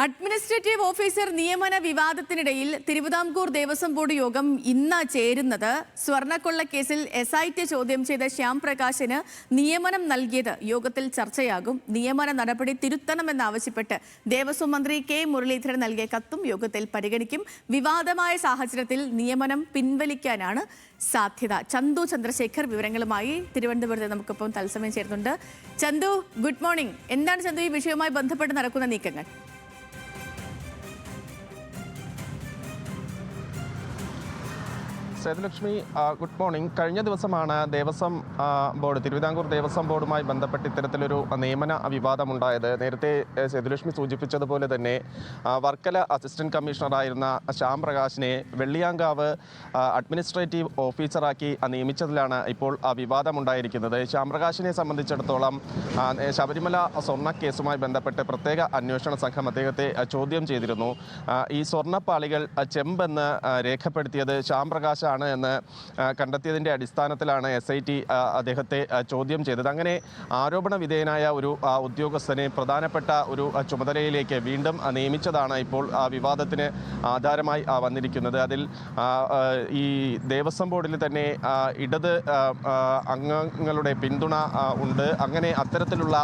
Administrative officer നിയമന വിവാദത്തിനിടയിൽ Thiruvithamkoor Devaswom board യോഗം ഇന്ന് ചേരുന്നത് സ്വർണ്ണക്കൊള്ളക്കേസിൽ SIT ചോദ്യം ചെയ്ത ശ്യാം പ്രകാശിന് നിയമനം നൽകിയത് യോഗത്തിൽ ചർച്ചയാകും. നിയമന നടപടി തിരുത്തണമെന്നാവശ്യപ്പെട്ട് ദേവസ്വം മന്ത്രി K മുരളീധരൻ നൽകിയ കത്തും യോഗത്തിൽ പരിഗണിക്കും. വിവാദമായ സാഹചര്യത്തിൽ നിയമനം പിൻവലിക്കാനാണ് സാധ്യത. ചന്തു ചന്ദ്രശേഖർ വിവരങ്ങളുമായി തിരുവനന്തപുരത്ത് നമുക്കിപ്പം തത്സമയം ചേരുന്നുണ്ട്. Chandu, good morning. എന്താണ് ചന്തു ഈ വിഷയവുമായി ബന്ധപ്പെട്ട് നടക്കുന്ന നീക്കങ്ങൾ? Sethulakshmi, good morning. കഴിഞ്ഞ ദിവസമാണ് ദേവസ്വം ബോർഡ്, തിരുവിതാംകൂർ ദേവസ്വം ബോർഡുമായി ബന്ധപ്പെട്ട് ഇത്തരത്തിലൊരു നിയമന വിവാദമുണ്ടായത്. നേരത്തെ സേതുലക്ഷ്മി സൂചിപ്പിച്ചതുപോലെ തന്നെ വർക്കല അസിസ്റ്റന്റ് കമ്മീഷണറായിരുന്ന ശ്യാം പ്രകാശിനെ വെള്ളിയാങ്കാവ് അഡ്മിനിസ്ട്രേറ്റീവ് ഓഫീസറാക്കി നിയമിച്ചതിലാണ് ഇപ്പോൾ വിവാദമുണ്ടായിരിക്കുന്നത്. ശ്യാം പ്രകാശിനെ സംബന്ധിച്ചിടത്തോളം ശബരിമല സ്വർണ്ണക്കേസുമായി ബന്ധപ്പെട്ട് പ്രത്യേക അന്വേഷണ സംഘം അദ്ദേഹത്തെ ചോദ്യം ചെയ്തിരുന്നു. ഈ സ്വർണ്ണപ്പാളികൾ ചെമ്പെന്ന് രേഖപ്പെടുത്തിയത് ശ്യാം പ്രകാശ് എന്ന് കണ്ടെത്തിയതിൻ്റെ അടിസ്ഥാനത്തിലാണ് SIT അദ്ദേഹത്തെ ചോദ്യം ചെയ്തത്. അങ്ങനെ ആരോപണ വിധേയനായ ഒരു ഉദ്യോഗസ്ഥനെ പ്രധാനപ്പെട്ട ഒരു ചുമതലയിലേക്ക് വീണ്ടും നിയമിച്ചതാണ് ഇപ്പോൾ വിവാദത്തിന് ആധാരമായി വന്നിരിക്കുന്നത്. അതിൽ ഈ ദേവസ്വം ബോർഡിൽ തന്നെ ഇടത് അംഗങ്ങളുടെ പിന്തുണ ഉണ്ട്. അങ്ങനെ അത്തരത്തിലുള്ള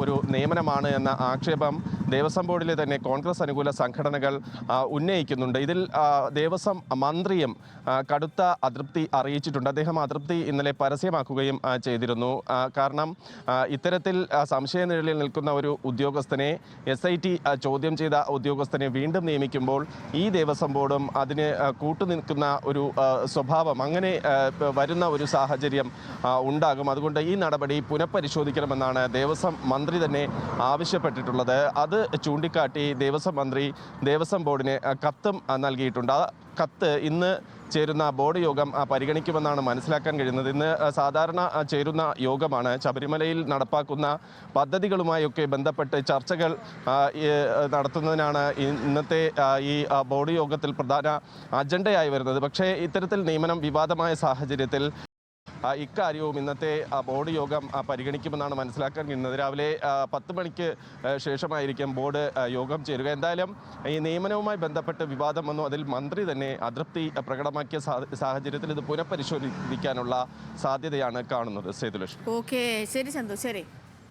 ഒരു നിയമനമാണ് എന്ന ആക്ഷേപം ദേവസ്വം ബോർഡിലെ തന്നെ കോൺഗ്രസ് അനുകൂല സംഘടനകൾ ഉന്നയിക്കുന്നുണ്ട്. ഇതിൽ ദേവസ്വം മന്ത്രിയും കടുത്ത അതൃപ്തി അറിയിച്ചിട്ടുണ്ട്. അദ്ദേഹം അതൃപ്തി ഇന്നലെ പരസ്യമാക്കുകയും ചെയ്തിരുന്നു. കാരണം ഇത്തരത്തിൽ സംശയനിഴലിൽ നിൽക്കുന്ന ഒരു ഉദ്യോഗസ്ഥനെ SIT ചോദ്യം ചെയ്ത ഉദ്യോഗസ്ഥനെ വീണ്ടും നിയമിക്കുമ്പോൾ ഈ ദേവസ്വം ബോർഡും അതിന് കൂട്ടുനിൽക്കുന്ന ഒരു സ്വഭാവം, അങ്ങനെ വരുന്ന ഒരു സാഹചര്യം ഉണ്ടാകും. അതുകൊണ്ട് ഈ നടപടി പുനഃപരിശോധിക്കണമെന്നാണ് ദേവസ്വം മന്ത്രി തന്നെ ആവശ്യപ്പെട്ടിട്ടുള്ളത്. അത് ചൂണ്ടിക്കാട്ടി ദേവസ്വം മന്ത്രി ദേവസ്വം ബോർഡിന് കത്തും നൽകിയിട്ടുണ്ട്. ആ കത്ത് ഇന്ന് ചേരുന്ന ബോർഡ് യോഗം പരിഗണിക്കുമെന്നാണ് മനസ്സിലാക്കാൻ കഴിയുന്നത്. ഇന്ന് സാധാരണ ചേരുന്ന യോഗമാണ്. ശബരിമലയിൽ നടപ്പാക്കുന്ന പദ്ധതികളുമായൊക്കെ ബന്ധപ്പെട്ട് ചർച്ചകൾ നടത്തുന്നതിനാണ് ഇന്നത്തെ ഈ ബോർഡ് യോഗത്തിൽ പ്രധാന അജണ്ടയായി വരുന്നത്. പക്ഷേ ഇത്തരത്തിൽ നിയമനം വിവാദമായ സാഹചര്യത്തിൽ ഇക്കാര്യവും ഇന്നത്തെ ബോർഡ് യോഗം പരിഗണിക്കുമെന്നാണ് മനസ്സിലാക്കാൻ കഴിയുന്നത്. രാവിലെ 10 മണിക്ക് ശേഷമായിരിക്കും ബോർഡ് യോഗം ചേരുക. എന്തായാലും ഈ നിയമനവുമായി ബന്ധപ്പെട്ട് വിവാദം വന്നു. അതിൽ മന്ത്രി തന്നെ അതൃപ്തി പ്രകടമാക്കിയ സാഹചര്യത്തിൽ ഇത് പുനഃപരിശോധിക്കാനുള്ള സാധ്യതയാണ് കാണുന്നത്. സേതുലക്ഷ്മി. ഓക്കെ, ശരി ചന്തു, ശരി.